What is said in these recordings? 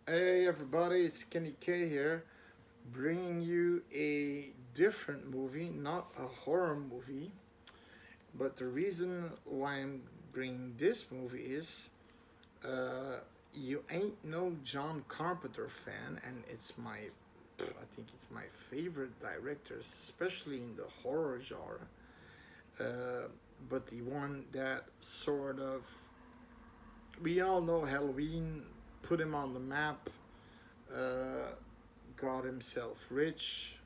Hey everybody, it's Kenny K here, bringing you a different movie, not a horror movie. But the reason why I'm bringing this movie is uh, you ain't no John Carpenter fan, and I think it's my favorite director, especially in the horror genre. Uh, but the one that sort of, we all know Halloween put him on the map, uh, got himself rich.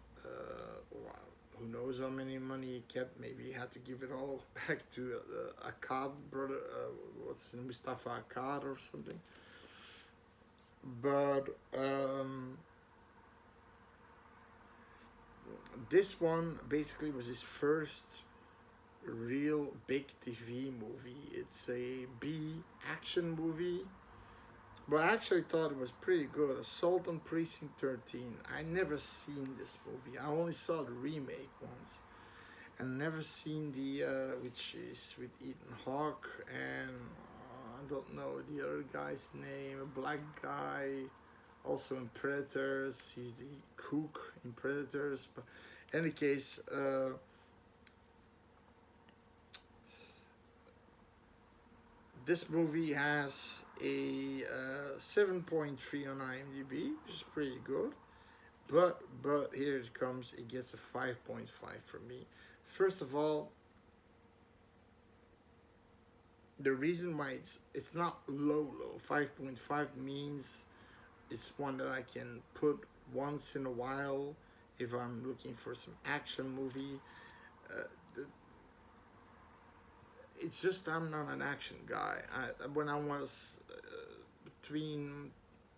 Wow, who knows how many money he kept? Maybe he had to give it all back to Akkad brother. What's in Mustafa Akkad or something. But this one basically was his first real big TV movie. It's a B action movie. But I actually thought it was pretty good. Assault on Precinct 13. I never seen this movie. I only saw the remake once. And never seen the which is with Ethan Hawke and I don't know the other guy's name, a black guy, also in Predators. He's the cook in Predators. But in any case, this movie has a 7.3 on IMDb, which is pretty good. But here it comes. It gets a 5.5 from me. First of all, the reason why it's not low 5.5 means it's one that I can put once in a while if I'm looking for some action movie. Uh, it's just I'm not an action guy. When I was between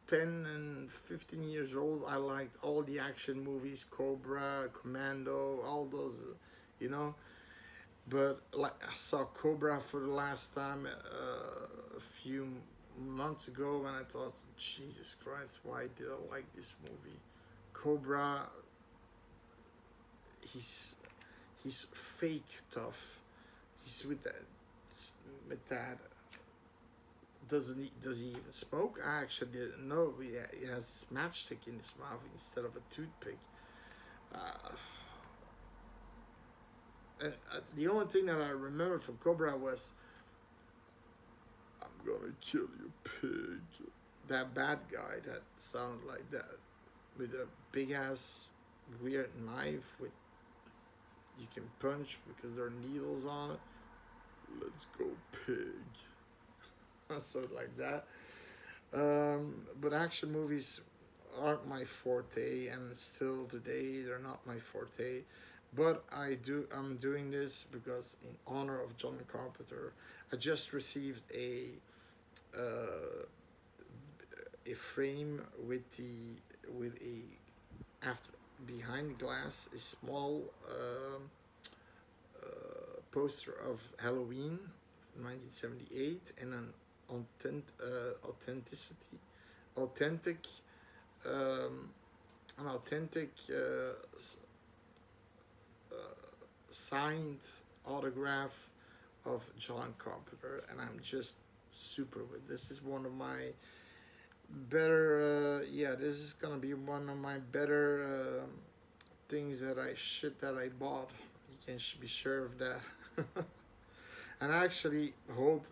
10 and 15 years old, I liked all the action movies, Cobra, Commando, all those, you know. But like I saw Cobra for the last time a few months ago, and I thought, Jesus Christ, why did I like this movie? Cobra, he's he's fake tough. He's with that. Does he even smoke? I actually didn't know. He has this matchstick in his mouth instead of a toothpick. Uh, and the only thing that I remember from Cobra was, "I'm gonna kill you, pig." That bad guy that sounded like that, with a big ass weird knife with you can punch because there are needles on it. Let's go, pig. Something like that. But action movies aren't my forte, and still today they're not my forte. But I'm doing this because in honor of John Carpenter. I just received uh, a frame with a after behind glass a small poster of Halloween 1978 and authenticity authentic um, an authentic uh, signed autograph of John Carpenter, and I'm just super with this. Is one of my better. Yeah, this is gonna be one of my better things that I bought. You can be sure of that. And I actually hope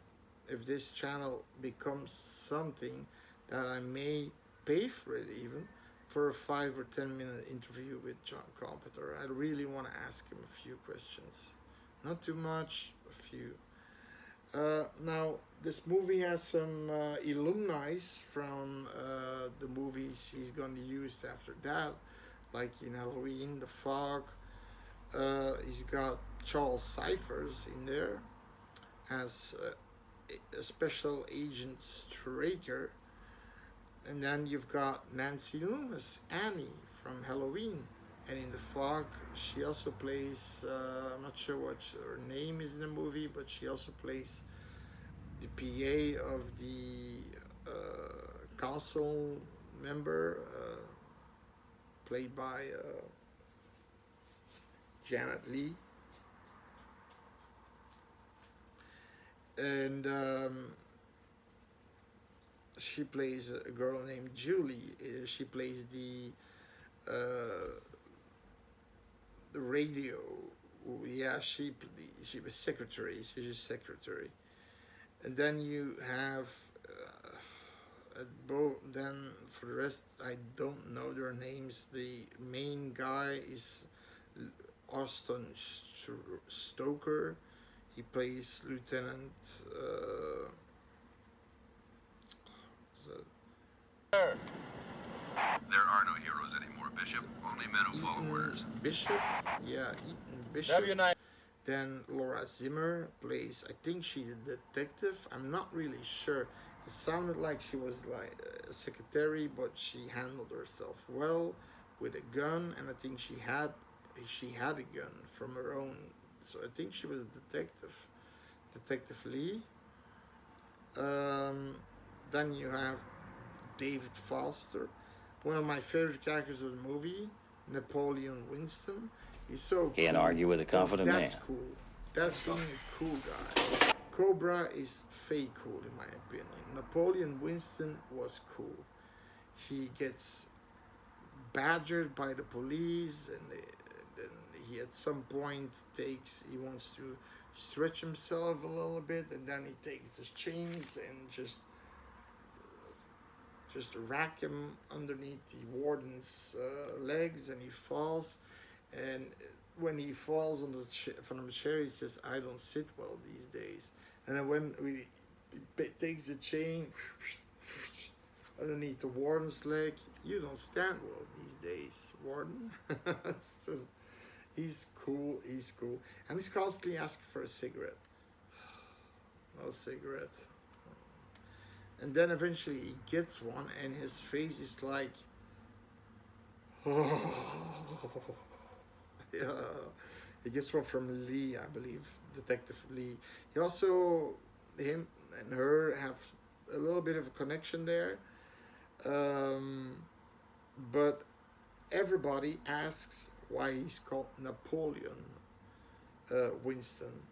if this channel becomes something that I may pay for it even for a 5 or 10 minute interview with John Carpenter. I really want to ask him a few questions. Not too much, a few. Now, this movie has some alumni from the movies he's going to use after that, like in Halloween, The Fog. He's got Charles Cyphers in there as a special agent Straker. And then you've got Nancy Loomis, Annie from Halloween. And in The Fog, she also plays, I'm not sure what her name is in the movie, but she also plays the PA of the council member, played by Janet Leigh. And she plays a girl named Julie. She plays the radio. Yeah, she was secretary. She's a secretary. And then you have then for the rest, I don't know their names. The main guy is Austin Stoker. He plays Lieutenant. There are no heroes anymore, Bishop. Only men who follow orders. Bishop? Yeah, Eaton Bishop. Then Laura Zimmer plays, I think she's a detective. I'm not really sure. It sounded like she was like a secretary, but she handled herself well with a gun, and I think she had a gun from her own. So I think she was a detective, Detective Lee. Then you have David Foster, one of my favorite characters of the movie, Napoleon Winston. He's so Can't cool. argue with a confident That's man. cool. That's being a cool guy. Cobra is fake cool in my opinion. Napoleon Winston was cool. He gets badgered by the police, and then he at some point he wants to stretch himself a little bit, and then he takes his chains and just rack him underneath the warden's legs, and he falls. And when he falls on from the chair, he says, "I don't sit well these days." And then when he takes the chain underneath the warden's leg, "You don't stand well these days, warden." It's just, he's cool, and he's constantly asking for a cigarette. No cigarette. And then eventually he gets one, and his face is like, oh. Yeah. He gets one from Lee, I believe, Detective Lee. He also, him and her have a little bit of a connection there. But everybody asks why he's called Napoleon Winston.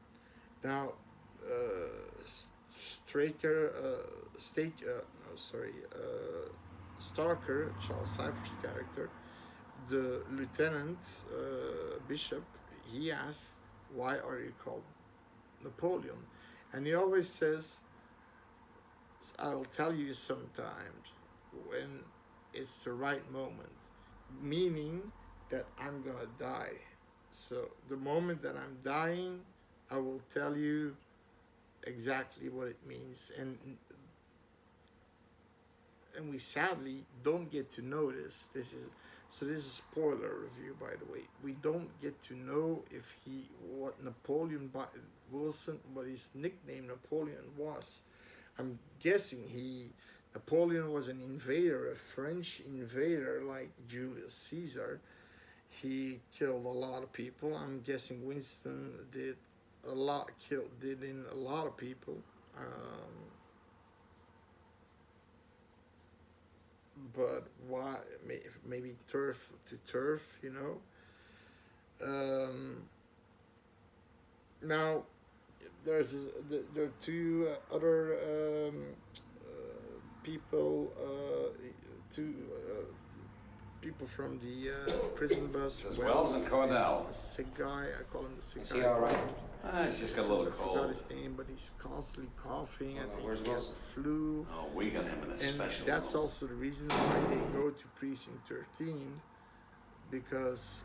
Now, Starker, Charles Cypher's character, the lieutenant Bishop, he asks, "Why are you called Napoleon?" And he always says, "I'll tell you sometimes when it's the right moment," meaning that I'm gonna die. So the moment that I'm dying, I will tell you exactly what it means. And we sadly don't get to know this. This is a spoiler review, by the way. We don't get to know what Napoleon Wilson, what his nickname Napoleon was. I'm guessing Napoleon was an invader, a French invader like Julius Caesar. He killed a lot of people. I'm guessing Winston did in a lot of people. But why? Maybe turf to turf, you know. Now, there are two other people, people from the prison bus. As Wells and Cornell. A sick guy. I call him the sick Is guy. he all right? He's just got a little I forgot cold. his name, but he's constantly coughing. I think Where's he has Wilson? the flu. Oh, we got him in a And special that's room. also the reason why they go to precinct 13, because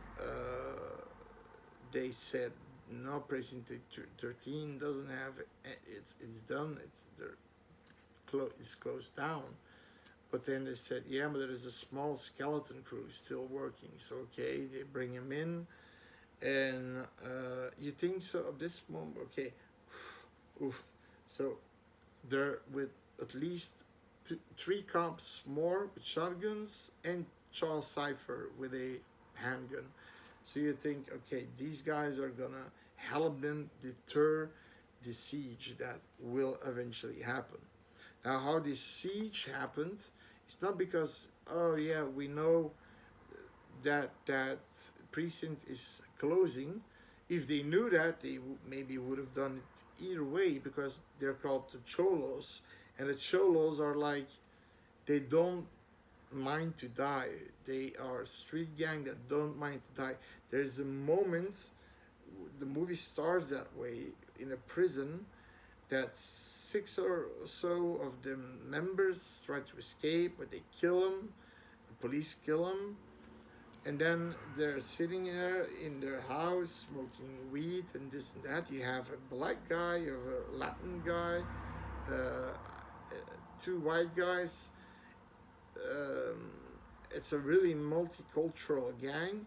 they said no, precinct 13 doesn't have it's done. It's closed down. But then they said, yeah, but there is a small skeleton crew still working. So okay, they bring him in, and you think so at this moment? Okay, oof. So they're with at least three cops more with shotguns, and Charles Cypher with a handgun. So you think, okay, these guys are gonna help them deter the siege that will eventually happen. Now, how this siege happens, it's not because, oh yeah, we know that precinct is closing. If they knew that, they maybe would have done it either way, because they're called the Cholos, and the Cholos are like they don't mind to die. They are a street gang that don't mind to die. There's a moment, the movie starts that way, in a prison, that six or so of the members try to escape, but they kill them. The police kill them, and then they're sitting there in their house smoking weed and this and that. You have a black guy, you have a Latin guy, uh, two white guys. Um, it's a really multicultural gang,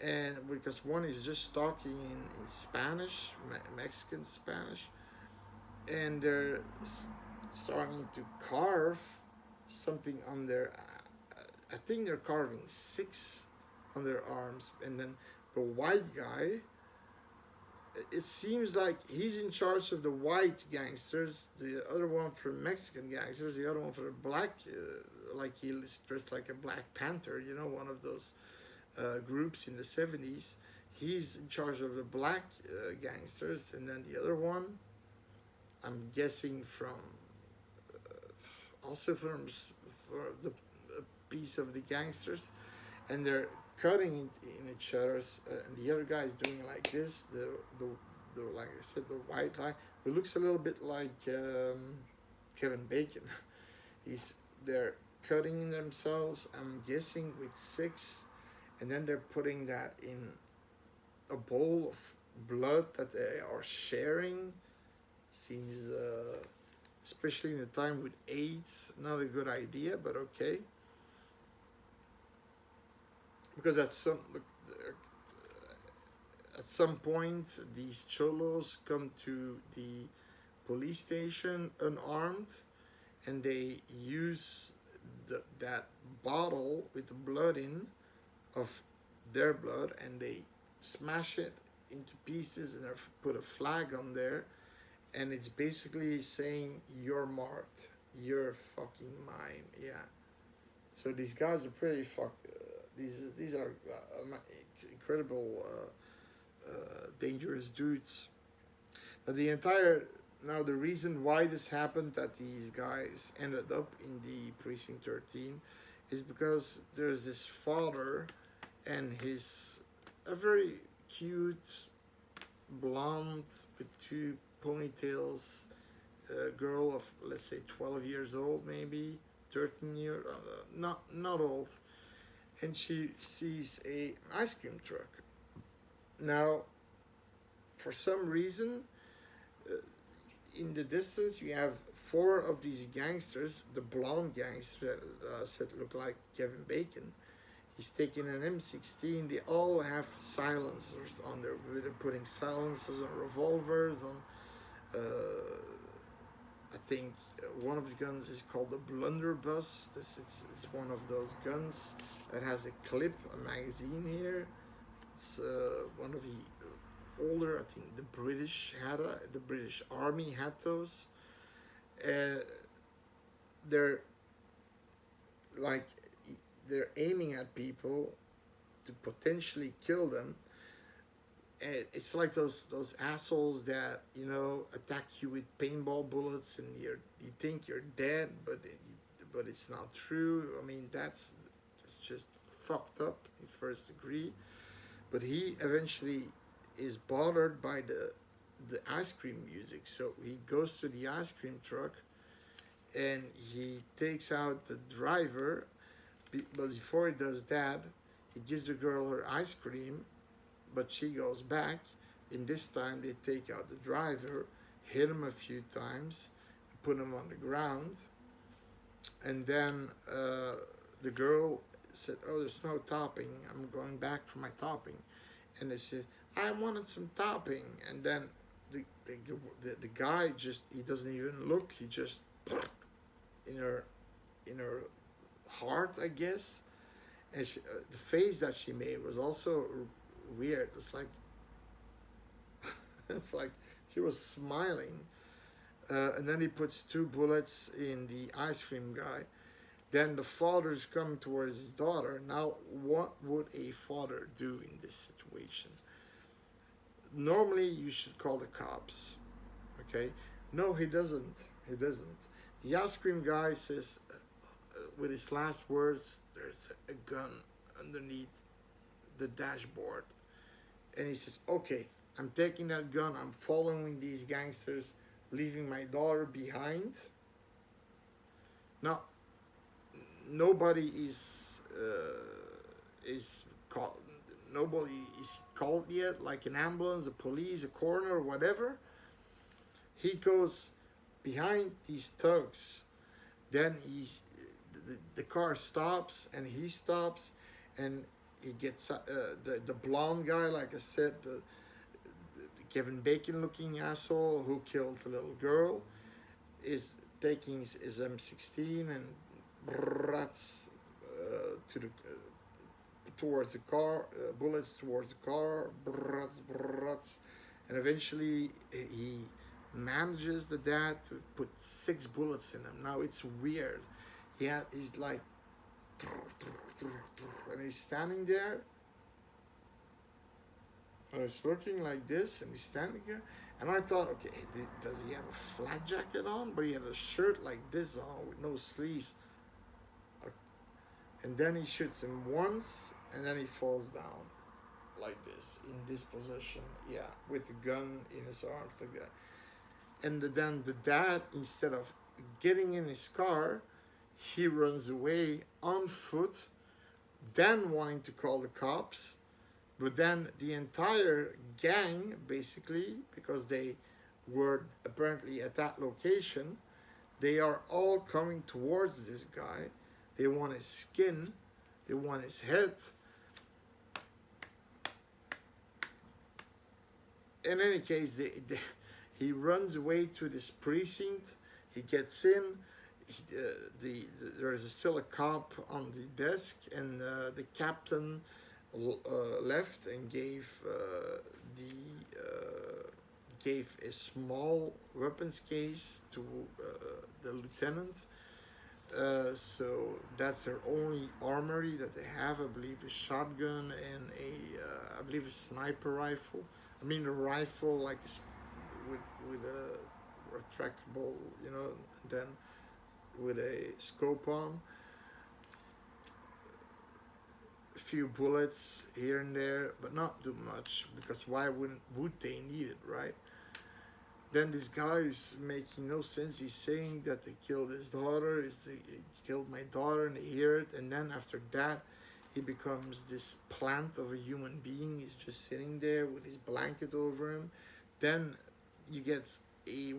and because one is just talking in Spanish, Mexican Spanish, and they're starting to carve something on their. I think they're carving six on their arms, and then the white guy. It seems like he's in charge of the white gangsters, the other one for Mexican gangsters, the other one for the black, like he's dressed like a Black Panther, you know, one of those groups in the 70s. He's in charge of the black gangsters, and then the other one, I'm guessing from, also from for the piece of the gangsters, and they're cutting in each other's, and the other guy is doing like this. The like I said, the white guy, who looks a little bit like Kevin Bacon. They're cutting themselves. I'm guessing with six, and then they're putting that in a bowl of blood that they are sharing. Seems, especially in a time with AIDS, not a good idea, but okay. Because at some point these cholos come to the police station unarmed, and they use that bottle with the blood in of their blood, and they smash it into pieces, and they put a flag on there, and it's basically saying you're marked, you're fucking mine. Yeah, so these guys are pretty these are incredible, dangerous dudes. But the reason why this happened, that these guys ended up in the precinct 13, is because there's this father and a very cute blonde with two ponytails, girl of, let's say, 12 years old, maybe 13 years, not old, and she sees an ice cream truck. Now, for some reason, in the distance, you have four of these gangsters. The blonde gangster that said looked like Kevin Bacon. He's taking an M16. They all have silencers on their. They're putting silencers on revolvers. On, I think one of the guns is called the blunderbuss. It's one of those guns that has a clip, a magazine here. It's one of the older. I think the British the British Army had those. They're like they're aiming at people to potentially kill them. And it's like those assholes that, you know, attack you with paintball bullets, and you think you're dead, but it's not true. I mean, that's just fucked up in first degree. But he eventually is bothered by the ice cream music, so he goes to the ice cream truck and he takes out the driver. But before he does that, he gives the girl her ice cream, but she goes back. And this time they take out the driver, hit him a few times, put him on the ground, and then the girl said, "Oh, there's no topping. I'm going back for my topping." And they said, "I wanted some topping." And then the guy he doesn't even look. He just in her heart, I guess. And the face that she made was also weird. It's like she was smiling. And then he puts two bullets in the ice cream guy. Then the father's coming towards his daughter. Now, what would a father do in this situation? Normally, you should call the cops. Okay? No, he doesn't. He doesn't. The ice cream guy says, with his last words, there's a gun underneath the dashboard, and he says, "Okay, I'm taking that gun. I'm following these gangsters, leaving my daughter behind." Now, nobody is called. Nobody is called yet, like an ambulance, a police, a coroner, whatever. He goes behind these thugs. Then the car stops, and he stops, and he gets the blonde guy, like I said, the Kevin Bacon looking asshole who killed the little girl, is taking his M16 and brats to the towards the car, bullets towards the car, brats, brats, and eventually he manages the dad to put 6 bullets in him. Now it's weird. He's like, and he's standing there, and he's looking like this, and he's standing there, and I thought, okay, does he have a flat jacket on? But he had a shirt like this on with no sleeves. And then he shoots him once, and then he falls down like this, in this position, yeah, with the gun in his arms like that. And then the dad, instead of getting in his car, he runs away on foot, then wanting to call the cops. But then the entire gang, basically, because they were apparently at that location, they are all coming towards this guy. They want his skin, they want his head. In any case, he runs away to this precinct. He gets in. There is still a cop on the desk, and the captain left and gave a small weapons case to the lieutenant. So that's their only armory that they have. I believe a shotgun and I believe a sniper rifle. I mean a rifle like with a retractable, and then with a scope on. A few bullets here and there, but not too much, because why would they need it, right? Then this guy is making no sense. He's saying that they killed his daughter, he killed my daughter, and they hear it. And then after that, he becomes this plant of a human being. He's just sitting there with his blanket over him. Then you get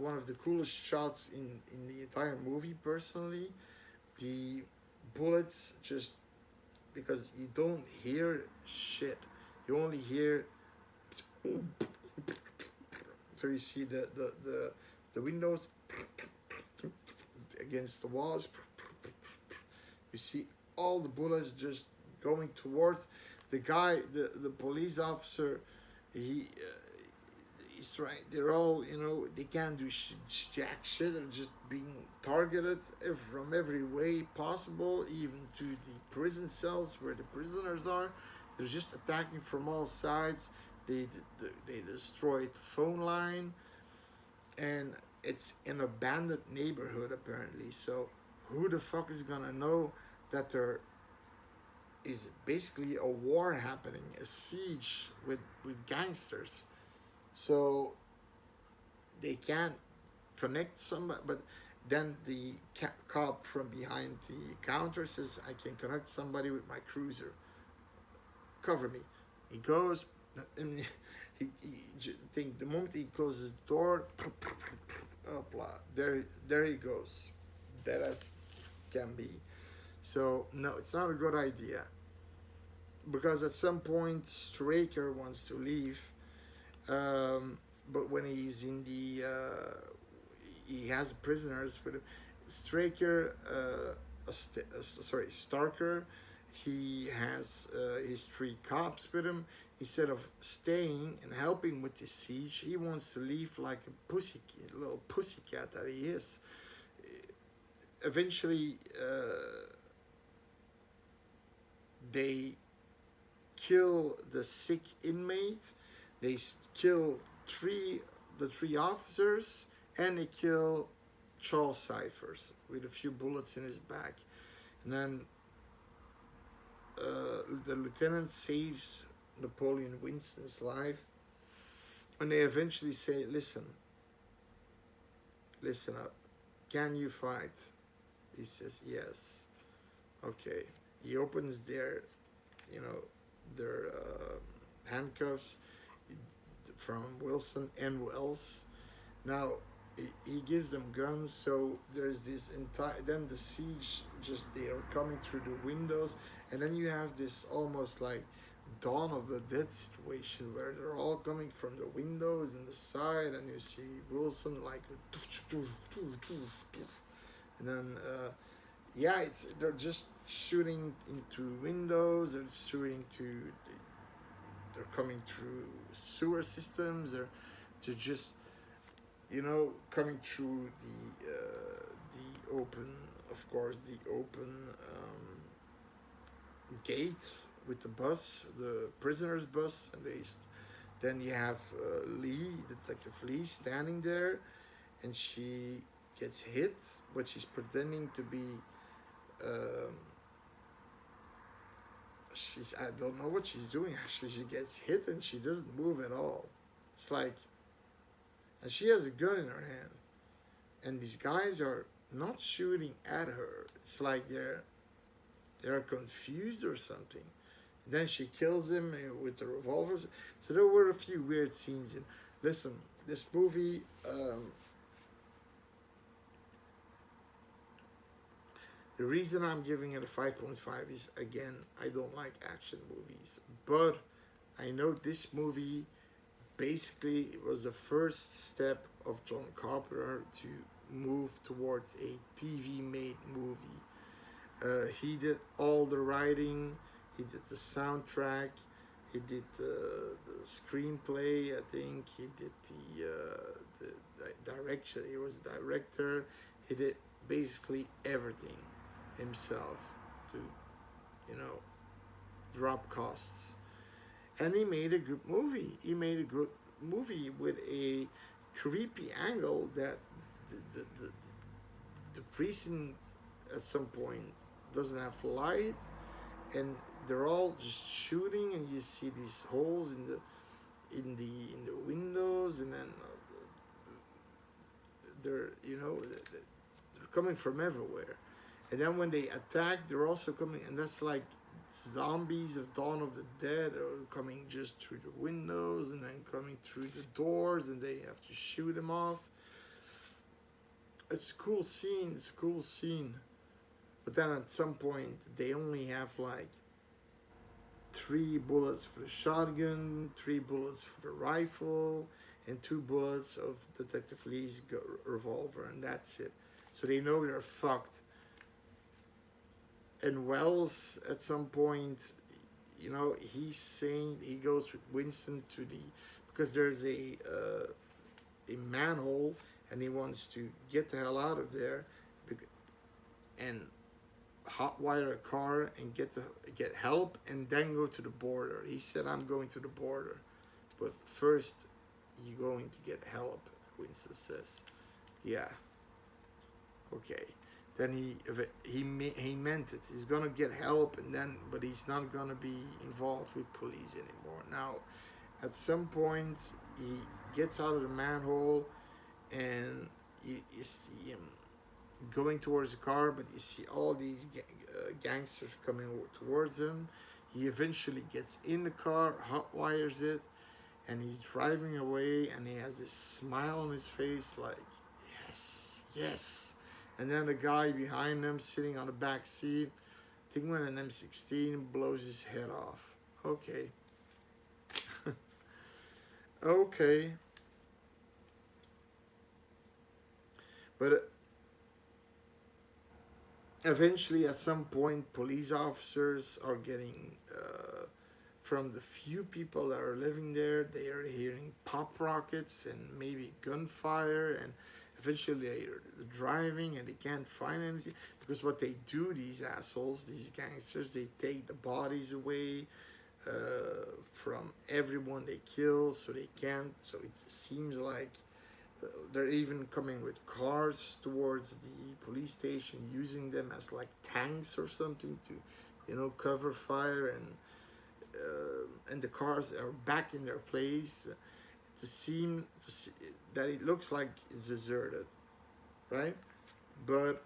one of the coolest shots in the entire movie, personally. The bullets just, because you don't hear shit. You only hear. So you see the windows against the walls. You see all the bullets just going towards the guy, the police officer. He's trying. They're all, they can't do jack shit. They're just being targeted from every way possible, even to the prison cells where the prisoners are. They're just attacking from all sides. They destroyed the phone line, and it's an abandoned neighborhood apparently. So who the fuck is gonna know that there is basically a war happening, a siege with gangsters? So they can't connect somebody, but then the cop from behind the counter says, "I can connect somebody with my cruiser. Cover me." He goes. And he think the moment he closes the door, there he goes, dead as can be. So no, it's not a good idea, because at some point Straker wants to leave, but when he's in he has prisoners with him. Straker, Starker, he has his 3 cops with him. Instead of staying and helping with the siege, he wants to leave like a little pussycat that he is. Eventually, they kill the sick inmate. They kill the 3 officers, and they kill Charles Cyphers with a few bullets in his back. And then the lieutenant saves Napoleon Winston's life, and they eventually say, listen up, can you fight? He says, yes. Okay. He opens their, you know, their handcuffs from Wilson and Wells. Now, he gives them guns, so there's this entire, then the siege, just they are coming through the windows, and then you have this almost like Dawn of the Dead situation where they're all coming from the windows and the side, and you see Wilson like, and then yeah, it's they're just shooting into windows, they're coming through sewer systems, they're just, you know, coming through the open, of course, the open gate with the bus, the prisoners' bus, and then you have Lee, Detective Lee, standing there, and she gets hit, but she's pretending to be. I don't know what she's doing. Actually, she gets hit and she doesn't move at all. It's like, and she has a gun in her hand, and these guys are not shooting at her. It's like they're confused or something. Then she kills him with the revolver. So there were a few weird scenes. And listen, this movie. The reason I'm giving it a 5.5 is, again, I don't like action movies, but I know this movie basically was the first step of John Carpenter to move towards a TV-made movie. He did all the writing, he did the soundtrack, he did the screenplay, I think, he did the direction, he was a director, he did basically everything himself to, you know, drop costs. And he made a good movie. He made a good movie with a creepy angle that the precinct at some point doesn't have lights, and they're all just shooting, and you see these holes in the windows, and then they're, you know, they're coming from everywhere. And then when they attack, they're also coming, and that's like zombies of Dawn of the Dead are coming just through the windows and then coming through the doors, and they have to shoot them off. It's a cool scene. It's a cool scene. But then at some point, they only have like 3 bullets for the shotgun, 3 bullets for the rifle, and 2 bullets of Detective Lee's revolver, and that's it. So they know they're fucked. And Wells, at some point, you know, he's saying, he goes with Winston to because there's a manhole, and he wants to get the hell out of there, and hotwire a car and get help, and then go to the border. He said, I'm going to the border, but first you're going to get help, Winston says. Yeah. Okay. Then he meant it. He's gonna get help, but he's not gonna be involved with police anymore. Now, at some point, he gets out of the manhole, and you see him going towards the car, but you see all these gangsters coming towards him. He eventually gets in the car, hotwires it, and he's driving away, and he has this smile on his face, like, yes, yes. And then the guy behind him, sitting on the back seat, taking an M16, blows his head off. Okay. Okay. But eventually, at some point, police officers are getting, from the few people that are living there, they are hearing pop rockets and maybe gunfire, and eventually they're driving and they can't find anything, because what they do, these assholes, these gangsters, they take the bodies away from everyone they kill, so they can't. So it seems like they're even coming with cars towards the police station, using them as like tanks or something to, cover fire, and the cars are back in their place to see that it looks like it's deserted, right? But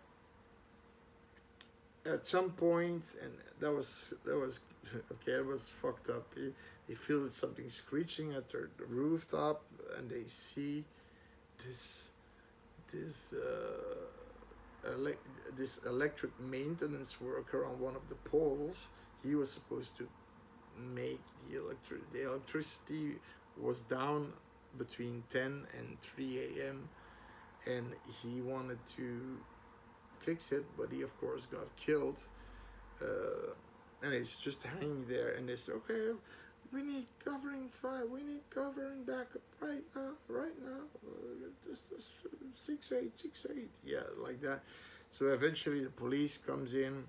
at some point, and that was okay, it was fucked up. They feel something screeching at the rooftop, and they see this this this electric maintenance worker on one of the poles. He was supposed to make the electricity was down between 10 and 3 a.m. and he wanted to fix it, but he of course got killed, and it's just hanging there. And they said, okay, we need covering fire, we need covering backup right now, this 6868, yeah, like that. So eventually the police comes in,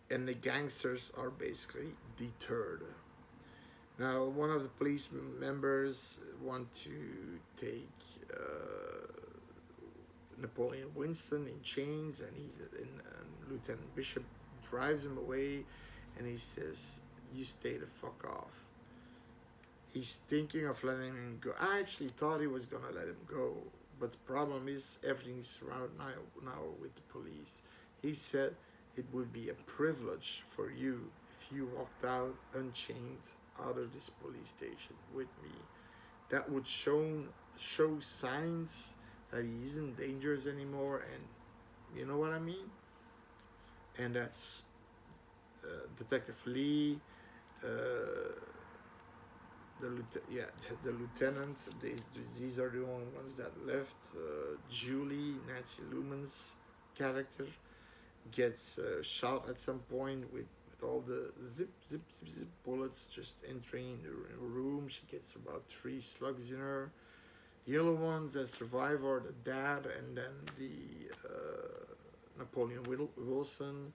and the gangsters are basically deterred. Now, one of the police members want to take Napoleon Winston in chains, and Lieutenant Bishop drives him away, and he says, "You stay the fuck off." He's thinking of letting him go. I actually thought he was gonna let him go, but the problem is everything is around now with the police. He said it would be a privilege for you if you walked out unchained out of this police station with me. That would show signs that he isn't dangerous anymore, and you know what I mean. And that's Detective Lee, the lieutenant. These are the only ones that left. Julie, Nancy Luman's character, gets shot at some point with all the zip bullets just entering the room. She gets about 3 slugs in her. The other ones that survive are the dad, and then the Napoleon Wilson,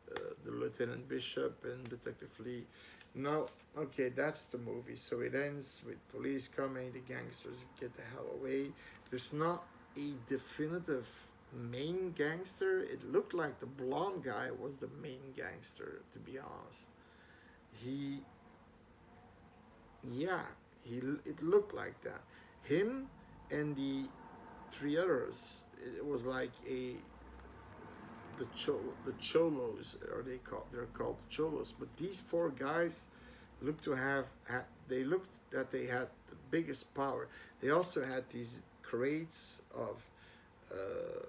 the Lieutenant Bishop, and Detective Lee. Now, okay, that's the movie. So it ends with police coming, the gangsters get the hell away. There's not a definitive main gangster. It looked like the blonde guy was the main gangster, to be honest. It looked like that. Him and the 3 others, it was like the cholos, or they're called cholos. But these 4 guys looked to have they looked that they had the biggest power. They also had these crates of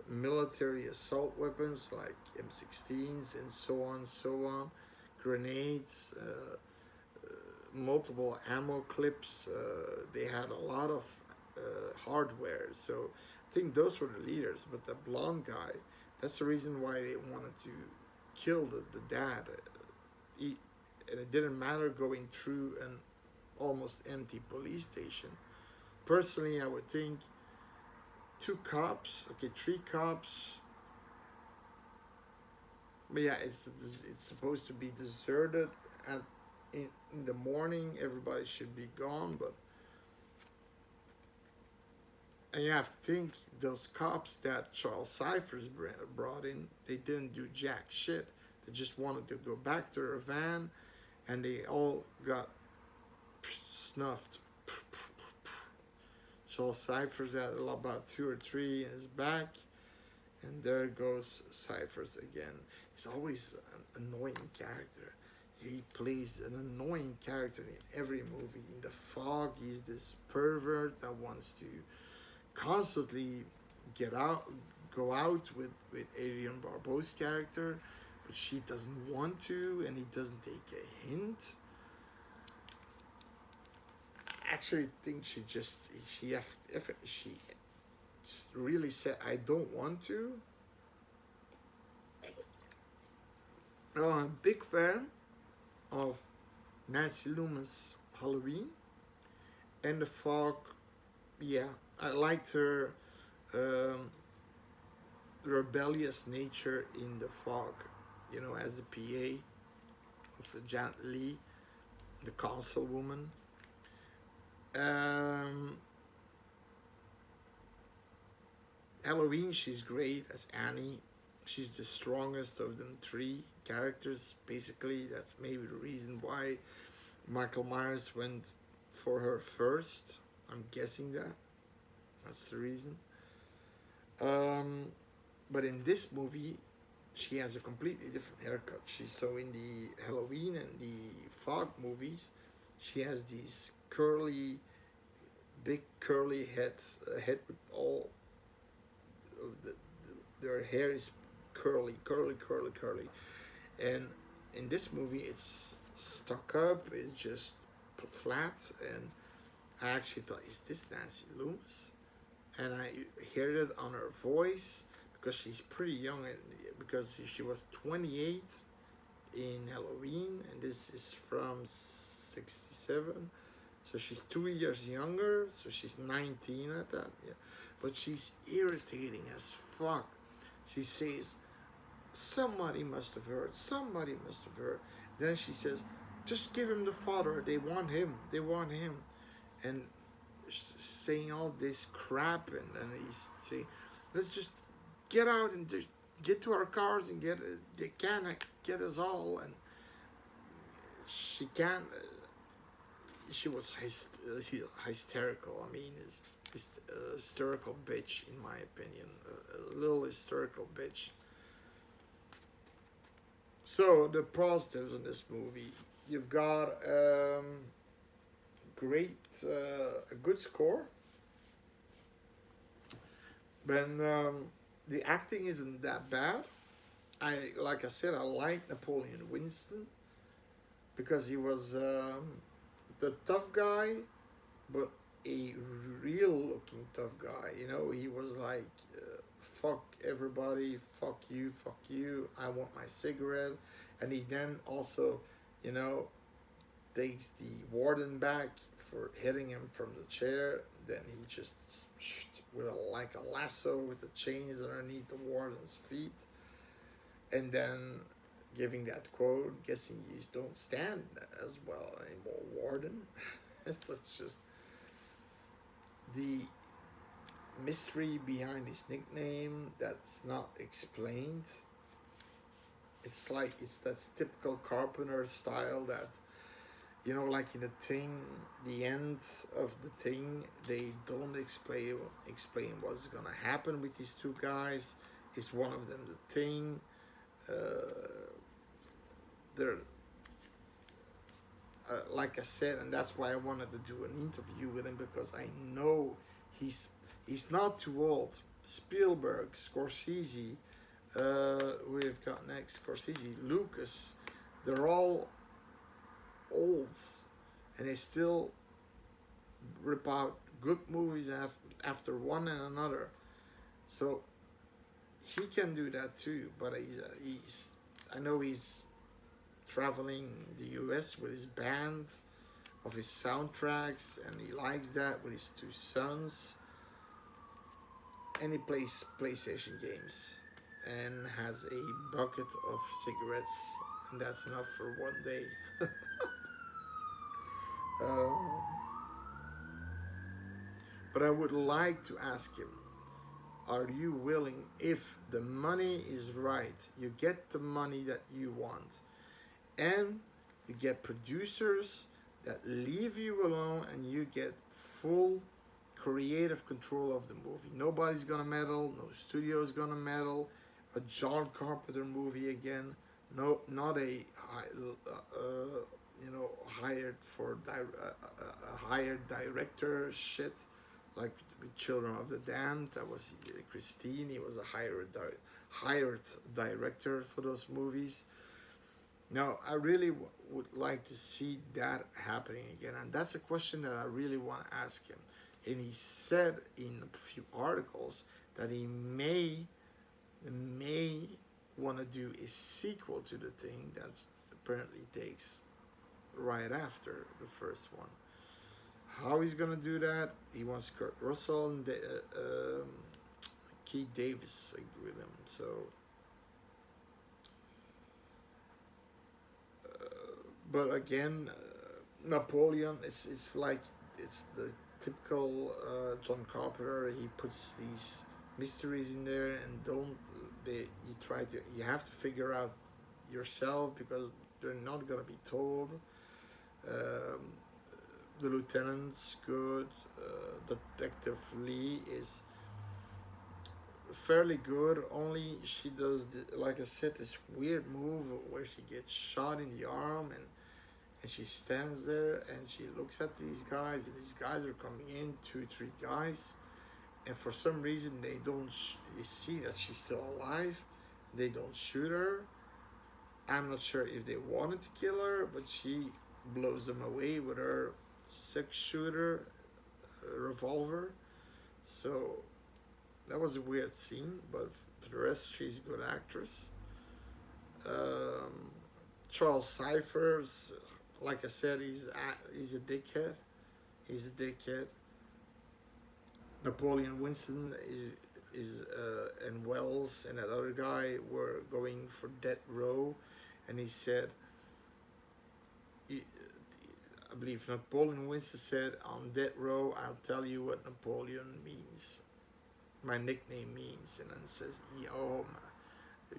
military assault weapons like M16s and so on, grenades, multiple ammo clips. They had a lot of hardware. So I think those were the leaders. But the blonde guy, that's the reason why they wanted to kill the dad. And it didn't matter going through an almost empty police station. Personally, I would think 2 cops, okay, 3 cops. But yeah, it's supposed to be deserted, and in the morning everybody should be gone. But and you have to think those cops that Charles Cyphers brought in, they didn't do jack shit. They just wanted to go back to their van, and they all got snuffed. Charles Cyphers had about 2 or 3 in his back, and there goes Cyphers again. He's always an annoying character. He plays an annoying character in every movie. In The Fog, he's this pervert that wants to constantly go out with Adrienne Barbeau's character, but she doesn't want to, and he doesn't take a hint. I actually think she really said, "I don't want to." Oh, I'm a big fan of Nancy Luman's Halloween and The Fog. Yeah, I liked her rebellious nature in The Fog, as the PA of Janet Leigh, the councilwoman. Halloween, she's great as Annie. She's the strongest of them three characters. Basically, that's maybe the reason why Michael Myers went for her first. I'm guessing that's the reason. Um, but in this movie, she has a completely different haircut. She's so in the Halloween and the Fog movies, she has these curly, big curly heads, head with all of their hair is curly, curly, curly, curly, and in this movie it's stuck up. It's just flat, and I actually thought, is this Nancy Loomis? And I heard it on her voice because she's pretty young, and because she was 28 in Halloween, and this is from 67, so she's 2 years younger, so she's 19 at that. Yeah, but she's irritating as fuck. She says, somebody must have heard, somebody must have heard. Then she says, just give him the father, they want him, they want him. And saying all this crap, and then he's saying, let's just get out and just get to our cars and get it. They can't get us all. And she can't. She was hysterical. I mean, it's a hysterical bitch, in my opinion. A little hysterical bitch. So the positives in this movie, you've got great, a good score. But the acting isn't that bad. Like I said, I like Napoleon Winston because he was the tough guy, but a real looking tough guy. You know, he was like, fuck everybody, fuck you, I want my cigarette. And he then also, you know, takes the warden back for hitting him from the chair. Then he just, with like a lasso with the chains underneath the warden's feet. And then giving that quote, guessing you don't stand as well anymore, warden. It's just the mystery behind his nickname that's not explained. It's like, it's that typical Carpenter style that, you know, like in the Thing, the end of the Thing, they don't explain what's gonna happen with these two guys. Is one of them the Thing? They're like I said, and that's why I wanted to do an interview with him, because I know he's not too old. Spielberg, Scorsese, we've got next Scorsese, Lucas, they're all old, and they still rip out good movies after one and another. So he can do that too, but he's I know he's traveling the US with his band of his soundtracks, and he likes that with his two sons, and he plays PlayStation games and has a bucket of cigarettes, and that's enough for one day. But I would like to ask him, are you willing, if the money is right, you get the money that you want, and you get producers that leave you alone, and you get full creative control of the movie. Nobody's gonna meddle, no studio's gonna meddle. A John Carpenter movie again, no, not a hired for a hired director shit like with Children of the Damned. That was Christine. He was a hired director for those movies. Now, I really would like to see that happening again, and that's a question that I really want to ask him. And he said in a few articles that he may want to do a sequel to the Thing that apparently takes right after the first one. How he's gonna do that? He wants Kurt Russell and Keith Davis with him. So, but again, Napoleon. It's like it's the typical John Carpenter. He puts these mysteries in there, and don't they? You try to you have to figure out yourself because they're not gonna be told. Um, the lieutenant's good. Detective Lee is fairly good. Only she does, like I said, this weird move where she gets shot in the arm, and she stands there and she looks at these guys, and these guys are coming in, two, three guys, and for some reason they don't. They see that she's still alive. They don't shoot her. I'm not sure if they wanted to kill her, but she blows them away with her six shooter revolver. So that was a weird scene, but for the rest, she's a good actress. Um, Charles Cyphers, like I said, he's a dickhead. He's a dickhead. Napoleon Winston and Wells and that other guy were going for death row, and he said, I believe Napoleon Winston said, "On death row, I'll tell you what Napoleon means. My nickname means," and then says, "Oh,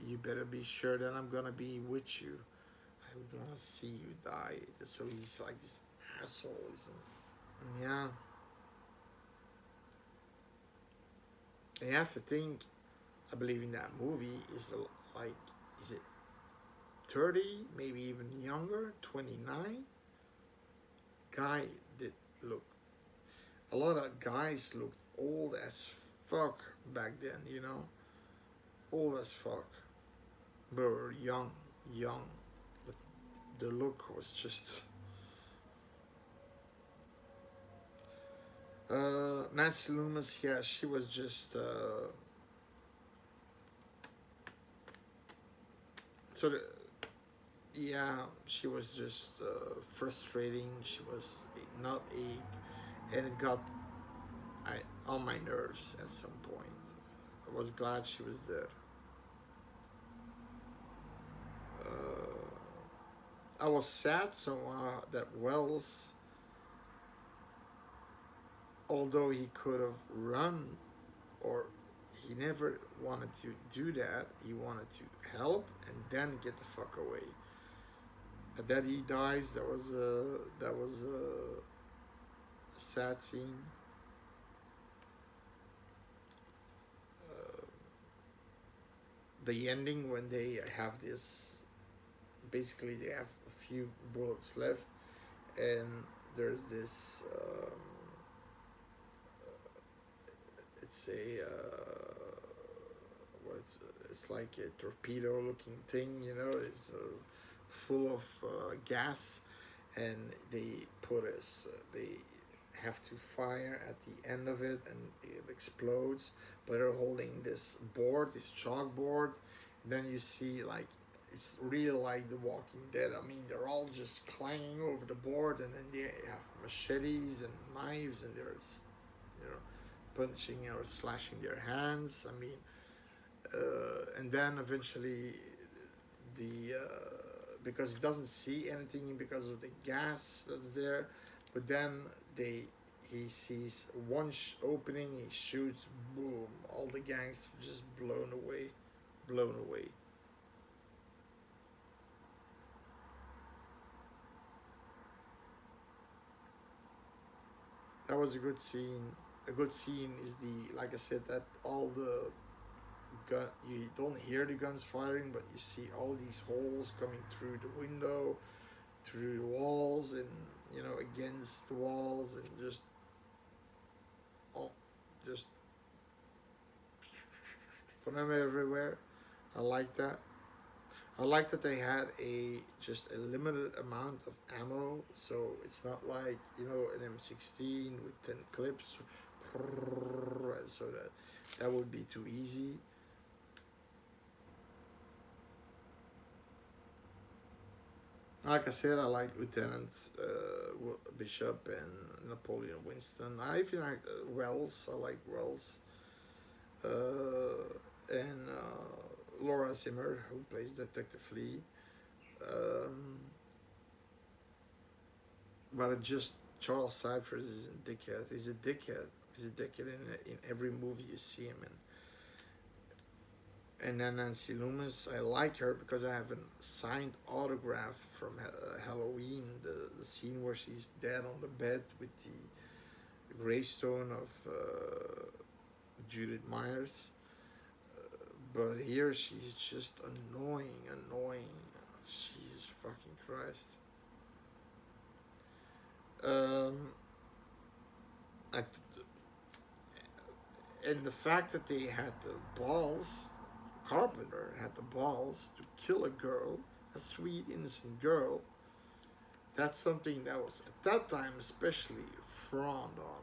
you better be sure that I'm gonna be with you. I would want to see you die." So he's like this asshole, isn't he? Yeah. And you have to think, I believe in that movie is like, is it 30, maybe even younger, 29? Guy did look, a lot of guys looked old as fuck back then, you know? Old as fuck. But were young. But the look was just. Nancy Loomis, yeah, she was just. Sort of, yeah, she was just frustrating. She was not a, and it got on my nerves at some point. I was glad she was dead. I was sad somehow that Wells, although he could have run, or he never wanted to do that. He wanted to help and then get the fuck away. And then he dies. That was a sad scene. Uh, the ending when they have this, basically they have a few bullets left, and there's this. It's a it's like a torpedo looking thing, you know. It's full of gas, and they put us. They have to fire at the end of it, and it explodes. But they're holding this board, this chalkboard, and then you see like it's real like The Walking Dead. I mean, they're all just clanging over the board, and then they have machetes and knives, and there's, you know, punching or slashing their hands. I mean, and then eventually the because he doesn't see anything because of the gas that's there, but then they he sees one opening, he shoots, boom, all the gangs just blown away. That was a good scene. A good scene is the, like I said, that all the gun, you don't hear the guns firing, but you see all these holes coming through the window, through the walls, and, you know, against the walls, and just all just from them everywhere. I like that. I like that they had a just a limited amount of ammo, so it's not like, you know, an M16 with 10 clips, so that would be too easy. Like I said, I like Lieutenant Bishop and Napoleon Winston. I even like Wells. I like Wells. And Laura Zimmer, who plays Detective Lee. Um, but it just Charles Cyphers is a dickhead. He's a dickhead. He's a dickhead in every movie you see him in. And then Nancy Loomis, I like her because I have a signed autograph from Halloween, the scene where she's dead on the bed with the gravestone of Judith Myers. But here she's just annoying. Jesus fucking Christ. Um, I, and the fact that they had the balls, Carpenter had the balls to kill a girl, a sweet innocent girl. That's something that was at that time especially frowned on,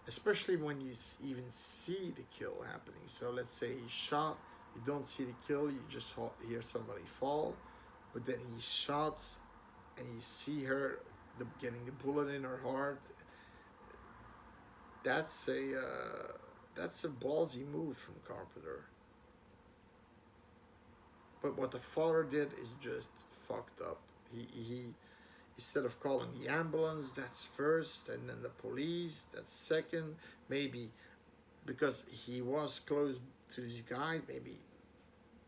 especially when you even see the kill happening. So let's say he shot, you don't see the kill, you just hear somebody fall, but then he shots, and you see her getting the bullet in her heart. That's a ballsy move from Carpenter. But what the father did is just fucked up. He instead of calling the ambulance, that's first, and then the police, that's second. Maybe because he was close to these guys, maybe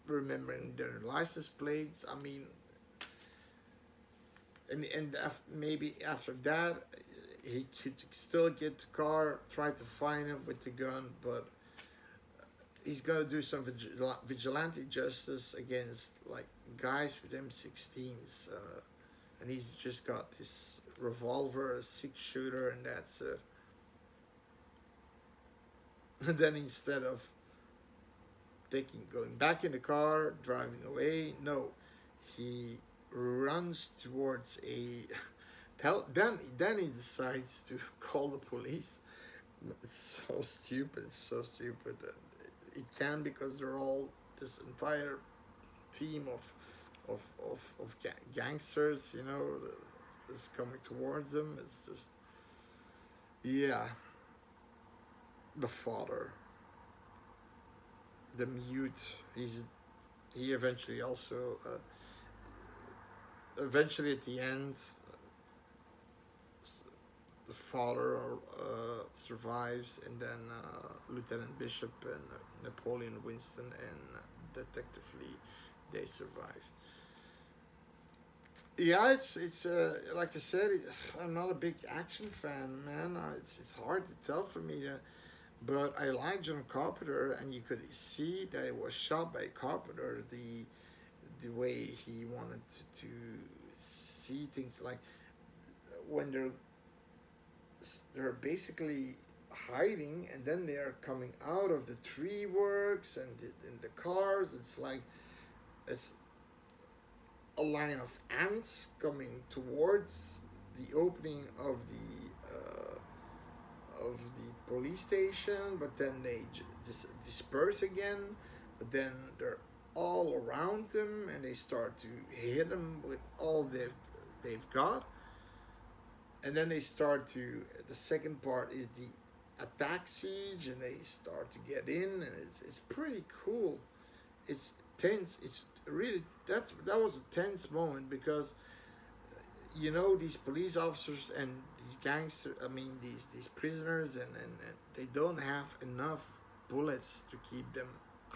remembering their license plates. I mean, and maybe after that, he could still get the car, try to find him with the gun, but he's got to do some vigilante justice against like guys with M16s, and he's just got this revolver, a 6-shooter, and that's it. And then instead of going back in the car, driving away, no, he runs towards a then he decides to call the police. It's so stupid. It can, because they're all this entire team of gangsters, you know, is coming towards them. It's just, yeah. The father, the mute. He eventually also eventually at the end, the father survives, and then Lieutenant Bishop and Napoleon Winston and Detective Lee, they survive. Yeah, it's like I said, I'm not a big action fan, man. It's hard to tell for me, but I like John Carpenter, and you could see that it was shot by Carpenter. The way he wanted to see things, like when they're basically hiding, and then they are coming out of the tree works and in the cars. It's like it's a line of ants coming towards the opening of the police station, but then they disperse again. But then they're all around him, and they start to hit him with all they've got. And then they start to, the second part is the attack siege, and they start to get in, and it's pretty cool. It's tense. It's really, that was a tense moment, because you know, these police officers and these gangsters, I mean these prisoners, and they don't have enough bullets to keep them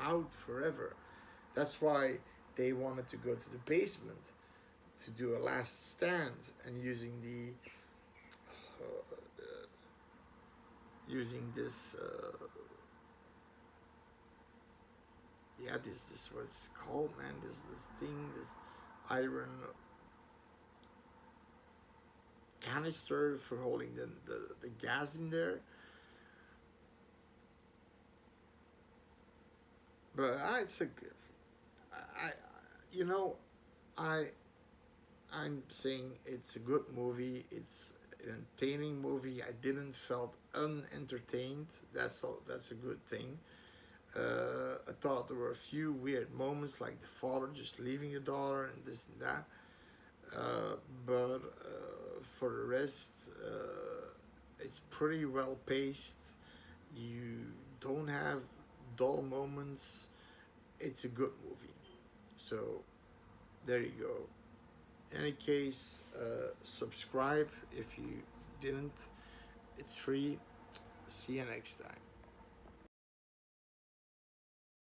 out forever. That's why they wanted to go to the basement to do a last stand, and using this this what it's called, man, this thing, this iron canister for holding the gas in there. But it's a good, I you know, I'm saying it's a good movie. It's an entertaining movie. I didn't felt unentertained. That's a good thing. I thought there were a few weird moments, like the father just leaving the daughter and this and that. But for the rest, it's pretty well paced. You don't have dull moments. It's a good movie. So there you go. In any case, subscribe if you didn't. It's free. See you next time.